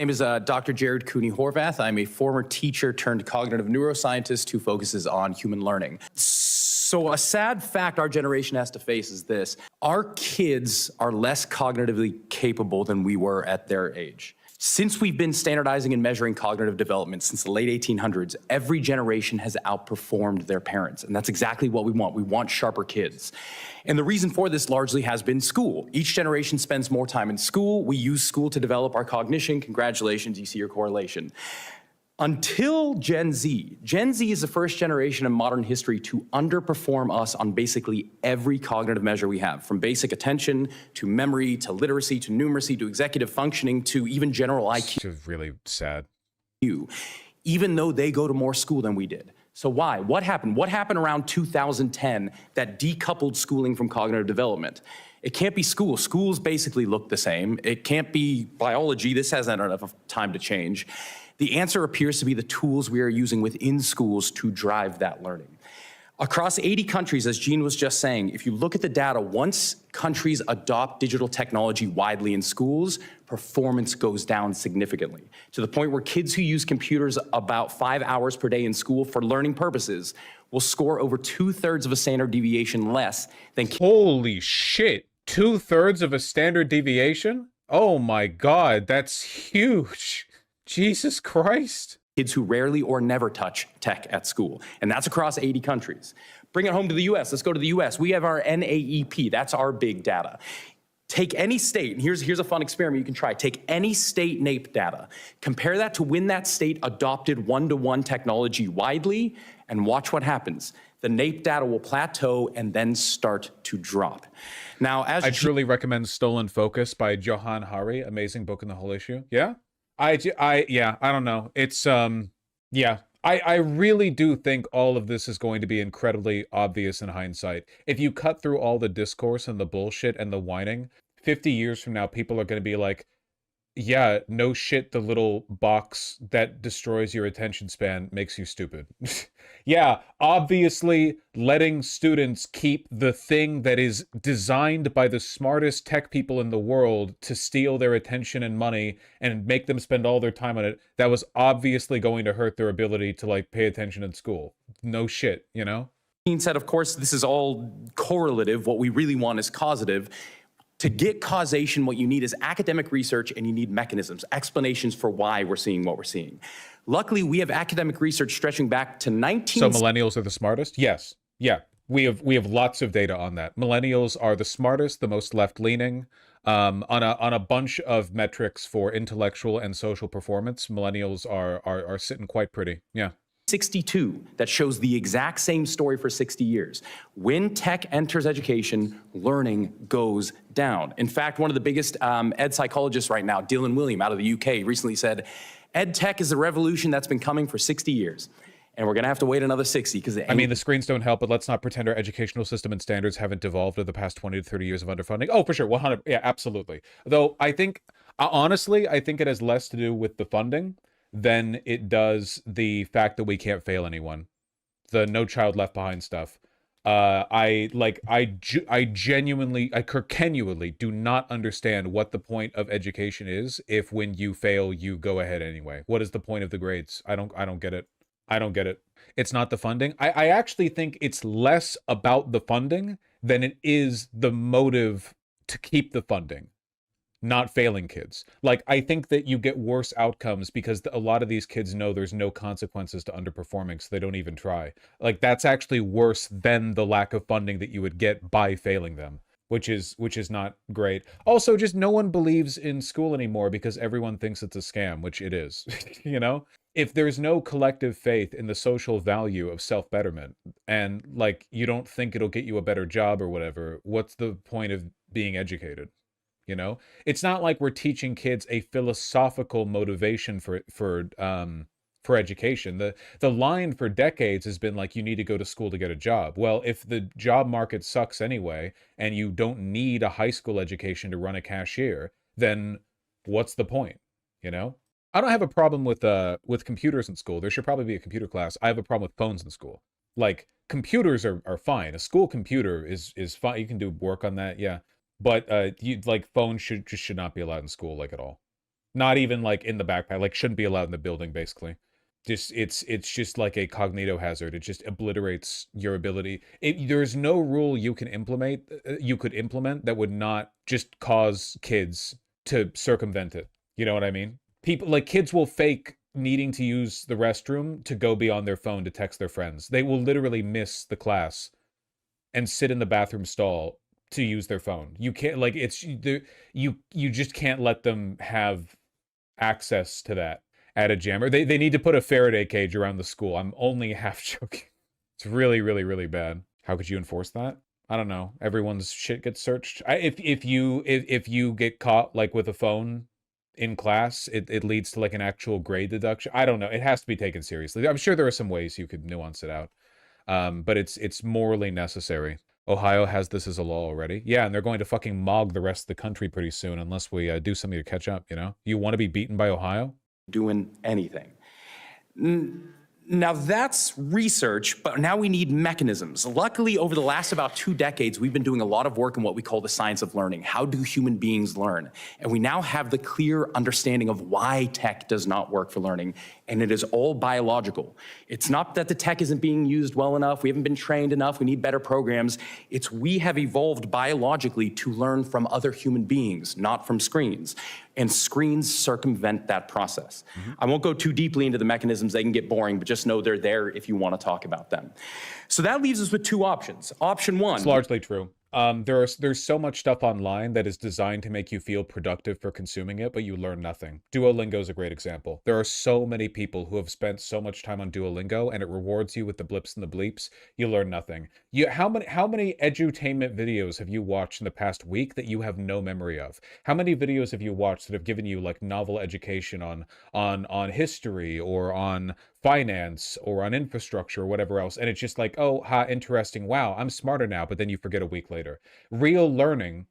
My name is Dr. Jared Cooney Horvath. I'm a former teacher turned cognitive neuroscientist who focuses on human learning. So a sad fact our generation has to face is this: our kids are less cognitively capable than we were at their age. Since we've been standardizing and measuring cognitive development since the late 1800s, every generation has outperformed their parents. And that's exactly what we want. We want sharper kids. And the reason for this largely has been school. Each generation spends more time in school. We use school to develop our cognition. Congratulations, you see your correlation. Until Gen Z. Gen Z is the first generation in modern history to underperform us on basically every cognitive measure we have, from basic attention to memory to literacy to numeracy to executive functioning to even general IQ. It's really sad. Even though they go to more school than we did. So why? What happened? What happened around 2010 that decoupled schooling from cognitive development? It can't be school. Schools basically look the same. It can't be biology. This hasn't had enough time to change. The answer appears to be the tools we are using within schools to drive that learning. Across 80 countries, as Gene was just saying, if you look at the data, once countries adopt digital technology widely in schools, performance goes down significantly, to the point where kids who use computers about 5 hours per day in school for learning purposes will score over 2/3 of a standard deviation less than kids. Holy shit, 2/3 of a standard deviation? Oh my God, that's huge. Jesus Christ. Kids who rarely or never touch tech at school. And that's across 80 countries. Bring it home to the US. Let's go to the US. We have our NAEP. That's our big data. Take any state, and here's a fun experiment you can try. Take any state NAEP data, compare that to when that state adopted one-to-one technology widely, and watch what happens. The NAEP data will plateau and then start to drop. Now, as I truly recommend Stolen Focus by Johan Hari. Amazing book in the whole issue. Yeah? Yeah, I don't know. It's, yeah. I really do think all of this is going to be incredibly obvious in hindsight. If you cut through all the discourse and the bullshit and the whining, 50 years from now, people are going to be like, yeah, no shit, the little box that destroys your attention span makes you stupid. Yeah, obviously, letting students keep the thing that is designed by the smartest tech people in the world to steal their attention and money and make them spend all their time on it, that was obviously going to hurt their ability to, like, pay attention in school. No shit, you know? Gene said, of course, this is all correlative. What we really want is causative. To get causation, what you need is academic research, and you need mechanisms, explanations for why we're seeing what we're seeing. Luckily, we have academic research stretching back to 19... So millennials are the smartest? Yes. Yeah. We have lots of data on that. Millennials are the smartest, the most left-leaning. On a bunch of metrics for intellectual and social performance, millennials are sitting quite pretty. Yeah. 62 that shows the exact same story for 60 years. When tech enters education, learning goes down. In fact, one of the biggest ed psychologists right now, Dylan William out of the UK, recently said, ed tech is a revolution that's been coming for 60 years. And we're going to have to wait another 60 because... I mean, the screens don't help, but let's not pretend our educational system and standards haven't devolved over the past 20 to 30 years of underfunding. Oh, for sure. 100. Yeah, absolutely. Though I think, honestly, I think it has less to do with the funding than it does the fact that we can't fail anyone. The No Child Left Behind stuff. I genuinely, I continually do not understand what the point of education is if when you fail, you go ahead anyway. What is the point of the grades? I don't get it. I don't get it. It's not the funding. I actually think it's less about the funding than it is the motive to keep the funding. Not failing kids. Like, I think that you get worse outcomes because a lot of these kids know there's no consequences to underperforming, so they don't even try. Like, that's actually worse than the lack of funding that you would get by failing them, which is not great. Also, just no one believes in school anymore because everyone thinks it's a scam, which it is, you know? If there's no collective faith in the social value of self-betterment and, like, you don't think it'll get you a better job or whatever, what's the point of being educated? You know, it's not like we're teaching kids a philosophical motivation for education. The line for decades has been like, you need to go to school to get a job. Well, if the job market sucks anyway, and you don't need a high school education to run a cashier, then what's the point? You know, I don't have a problem with computers in school. There should probably be a computer class. I have a problem with phones in school. Like, computers are fine. A school computer is fine. You can do work on that. Yeah. But phones should not be allowed in school, like, at all. Not even like in the backpack, like shouldn't be allowed in the building, basically. Just it's just like a cognito hazard. It just obliterates your ability. There's no rule you can implement that would not just cause kids to circumvent it. You know what I mean? People like kids will fake needing to use the restroom to go be on their phone to text their friends. They will literally miss the class and sit in the bathroom stall to use their phone. You can't like you just can't let them have access to that at a gym. Or they need to put a Faraday cage around the school. I'm only half joking. It's really, really, really bad. How could you enforce that? I don't know. Everyone's shit gets searched. If you get caught like with a phone in class, it leads to like an actual grade deduction. I don't know. It has to be taken seriously. I'm sure there are some ways you could nuance it out. But it's morally necessary. Ohio has this as a law already. Yeah, and they're going to fucking mog the rest of the country pretty soon unless we do something to catch up, you know? You want to be beaten by Ohio? Doing anything. Now that's research, but now we need mechanisms. Luckily, over the last about 2 decades, we've been doing a lot of work in what we call the science of learning. How do human beings learn? And we now have the clear understanding of why tech does not work for learning, and it is all biological. It's not that the tech isn't being used well enough, we haven't been trained enough, we need better programs. It's we have evolved biologically to learn from other human beings, not from screens. And screens circumvent that process. I won't go too deeply into the mechanisms, they can get boring, but just know they're there if you want to talk about them. So that leaves us with 2 options. Option 1. It's largely true. There's so much stuff online that is designed to make you feel productive for consuming it, but you learn nothing. Duolingo is a great example. There are so many people who have spent so much time on Duolingo, and it rewards you with the blips and the bleeps. You learn nothing. How many edutainment videos have you watched in the past week that you have no memory of? How many videos have you watched that have given you like novel education on history or on finance or on infrastructure or whatever else, and it's just like, oh, ha, interesting, wow, I'm smarter now, but then you forget a week later. Real learning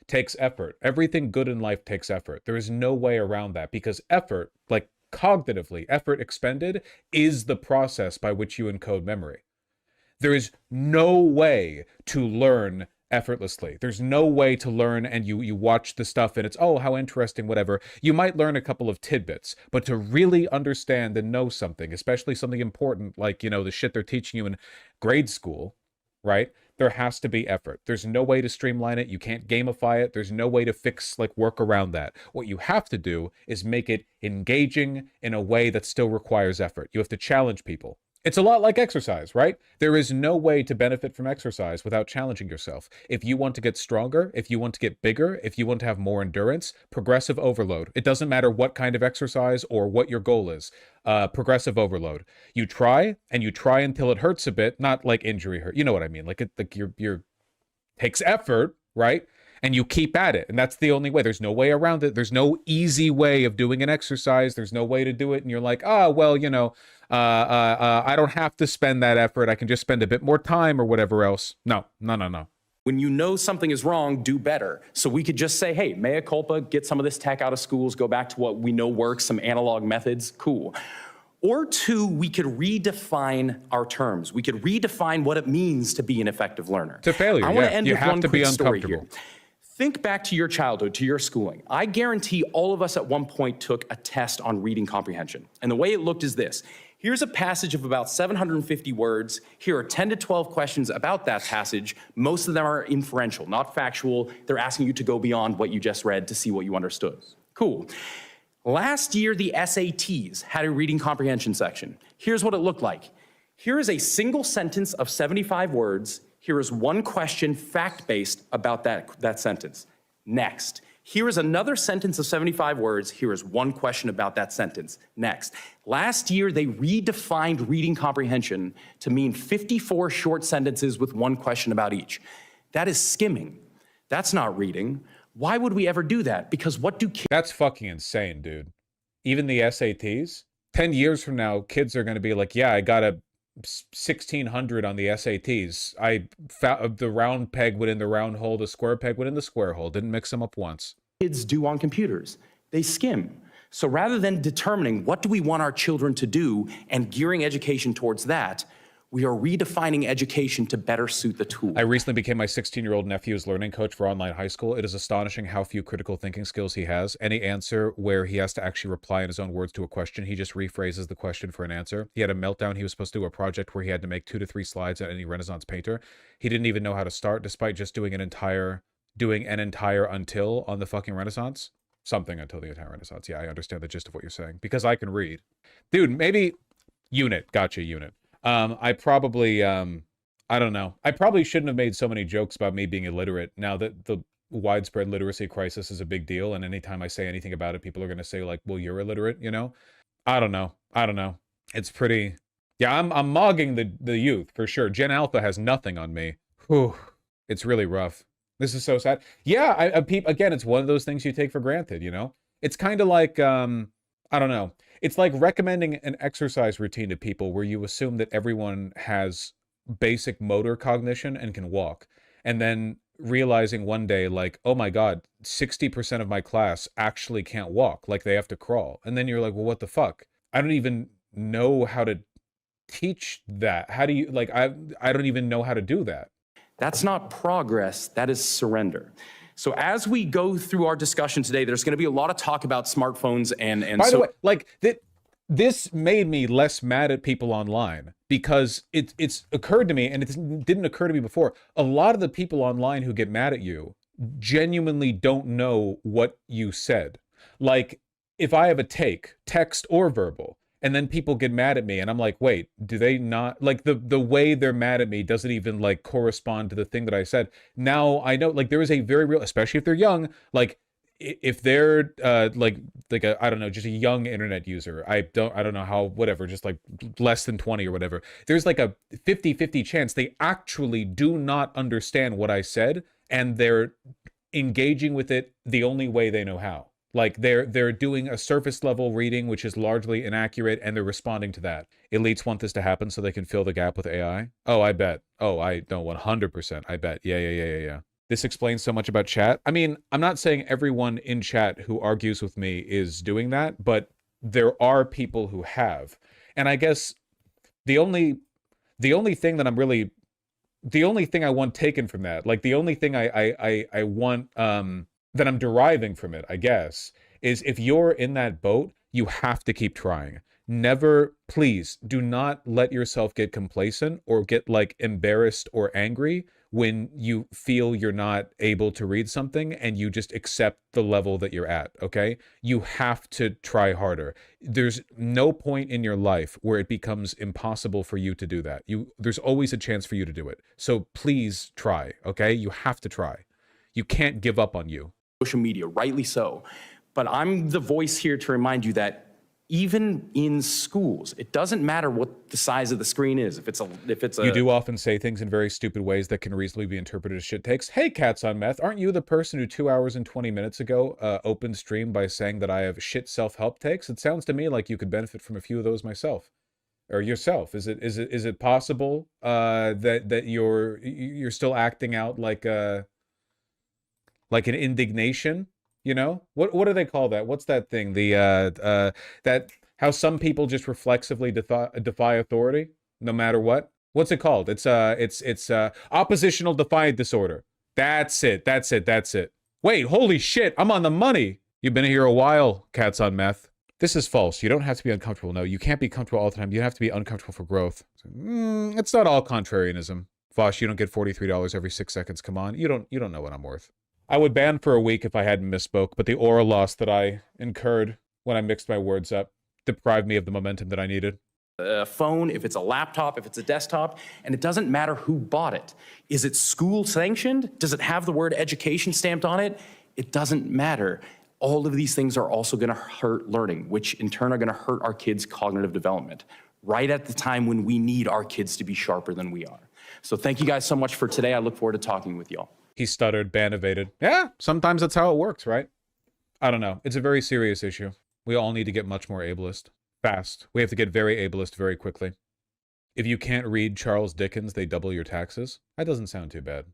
takes effort. Everything good in life takes effort. There is no way around that, because effort, like cognitively, effort expended is the process by which you encode memory. There is no way to learn effortlessly. There's no way to learn and you watch the stuff and it's, oh, how interesting, whatever. You might learn a couple of tidbits, but to really understand and know something, especially something important like, you know, the shit they're teaching you in grade school, right? There has to be effort. There's no way to streamline it. You can't gamify it. There's no way to fix, like, work around that. What you have to do is make it engaging in a way that still requires effort. You have to challenge people. It's a lot like exercise, right? There is no way to benefit from exercise without challenging yourself. If you want to get stronger, if you want to get bigger, if you want to have more endurance, progressive overload. It doesn't matter what kind of exercise or what your goal is. Progressive overload. You try and you try until it hurts a bit, not like injury hurt. You know what I mean? Like your takes effort, right? And you keep at it. And that's the only way. There's no way around it. There's no easy way of doing an exercise. There's no way to do it. And you're like, oh, well, you know, I don't have to spend that effort. I can just spend a bit more time or whatever else. No. When you know something is wrong, do better. So we could just say, hey, mea culpa, get some of this tech out of schools, go back to what we know works, some analog methods, cool. Or 2, we could redefine our terms. We could redefine what it means to be an effective learner. To failure, I want to end with one quick story here. Uncomfortable. Think back to your childhood, to your schooling. I guarantee all of us at one point took a test on reading comprehension. And the way it looked is this. Here's a passage of about 750 words. Here are 10 to 12 questions about that passage. Most of them are inferential, not factual. They're asking you to go beyond what you just read to see what you understood. Cool. Last year, the SATs had a reading comprehension section. Here's what it looked like. Here is a single sentence of 75 words. Here is one question, fact-based, about that sentence. Next. Here is another sentence of 75 words. Here is one question about that sentence. Next. Last year, they redefined reading comprehension to mean 54 short sentences with one question about each. That is skimming. That's not reading. Why would we ever do that? Because what do kids... That's fucking insane, dude. Even the SATs? 10 years from now, kids are going to be like, yeah, I got a 1600 on the SATs. I found the round peg went in the round hole, the square peg went in the square hole. Didn't mix them up once. Kids do on computers. They skim. So rather than determining what do we want our children to do and gearing education towards that, We are redefining education to better suit the tool. I recently became my 16-year-old nephew's learning coach for online high school. It is astonishing how few critical thinking skills he has. Any answer where he has to actually reply in his own words to a question, he just rephrases the question for an answer. He had a meltdown. He was supposed to do a project where he had to make 2 to 3 slides at any Renaissance painter. He didn't even know how to start, despite just doing an entire until on the fucking Renaissance. Something until the entire Renaissance. Yeah, I understand the gist of what you're saying. Because I can read. Dude, maybe... Unit. Gotcha, unit. I probably, I don't know. I probably shouldn't have made so many jokes about me being illiterate now that the widespread literacy crisis is a big deal. And anytime I say anything about it, people are going to say like, well, you're illiterate, you know? I don't know. It's pretty, yeah, I'm mogging the youth for sure. Gen Alpha has nothing on me. Whew. It's really rough. This is so sad. Yeah, again, it's one of those things you take for granted, you know? It's kind of like, I don't know. It's like recommending an exercise routine to people where you assume that everyone has basic motor cognition and can walk. And then realizing one day, like, oh my God, 60% of my class actually can't walk. Like they have to crawl. And then you're like, well, what the fuck? I don't even know how to teach that. How do you, like, I don't even know how to do that. That's not progress, that is surrender. So as we go through our discussion today, there's going to be a lot of talk about smartphones and By the way, like this made me less mad at people online because it's occurred to me, and it didn't occur to me before. A lot of the people online who get mad at you genuinely don't know what you said. Like if I have a take, text or verbal, and then people get mad at me and I'm like, wait, do they not, like the way they're mad at me doesn't even like correspond to the thing that I said. Now I know, like there is a very real, especially if they're young, like if they're like a, I don't know, just a young internet user, I don't know how, whatever, just like less than 20 or whatever, there's like a 50-50 chance they actually do not understand what I said and they're engaging with it the only way they know how. Like they're doing a surface level reading, which is largely inaccurate, and they're responding to that. Elites want this to happen so they can fill the gap with AI. Oh, I bet. Oh, I know 100%. I bet. Yeah. This explains so much about chat. I mean, I'm not saying everyone in chat who argues with me is doing that, but there are people who have. And I guess the only thing that I'm really, the only thing I want taken from that, like the only thing I want that I'm deriving from it, I guess, is if you're in that boat, you have to keep trying. Never, please, do not let yourself get complacent or get like embarrassed or angry when you feel you're not able to read something and you just accept the level that you're at, okay? You have to try harder. There's no point in your life where it becomes impossible for you to do that. There's always a chance for you to do it. So please try, okay? You have to try. You can't give up on you. Social media, rightly so. But I'm the voice here to remind you that even in schools, it doesn't matter what the size of the screen is. If it's a You do often say things in very stupid ways that can reasonably be interpreted as shit takes. Hey, Cats on Meth, aren't you the person who 2 hours and 20 minutes ago opened stream by saying that I have shit self-help takes? It sounds to me like you could benefit from a few of those myself. Or yourself. Is it possible that you're still acting out like an indignation, you know? What do they call that? What's that thing? That how some people just reflexively defy authority no matter what? What's it called? It's oppositional defiant disorder. That's it. Wait, holy shit, I'm on the money. You've been here a while, Cats on Meth. This is false. You don't have to be uncomfortable. No, you can't be comfortable all the time. You have to be uncomfortable for growth. It's not all contrarianism. Vosh, you don't get $43 every 6 seconds. Come on. You don't know what I'm worth. I would ban for a week if I hadn't misspoke, but the aura loss that I incurred when I mixed my words up deprived me of the momentum that I needed. A phone, if it's a laptop, if it's a desktop, and it doesn't matter who bought it. Is it school sanctioned? Does it have the word education stamped on it? It doesn't matter. All of these things are also going to hurt learning, which in turn are going to hurt our kids' cognitive development, right at the time when we need our kids to be sharper than we are. So thank you guys so much for today. I look forward to talking with y'all. He stuttered, ban evaded. Yeah, sometimes that's how it works, right? I don't know. It's a very serious issue. We all need to get much more ableist. Fast. We have to get very ableist very quickly. If you can't read Charles Dickens, they double your taxes. That doesn't sound too bad.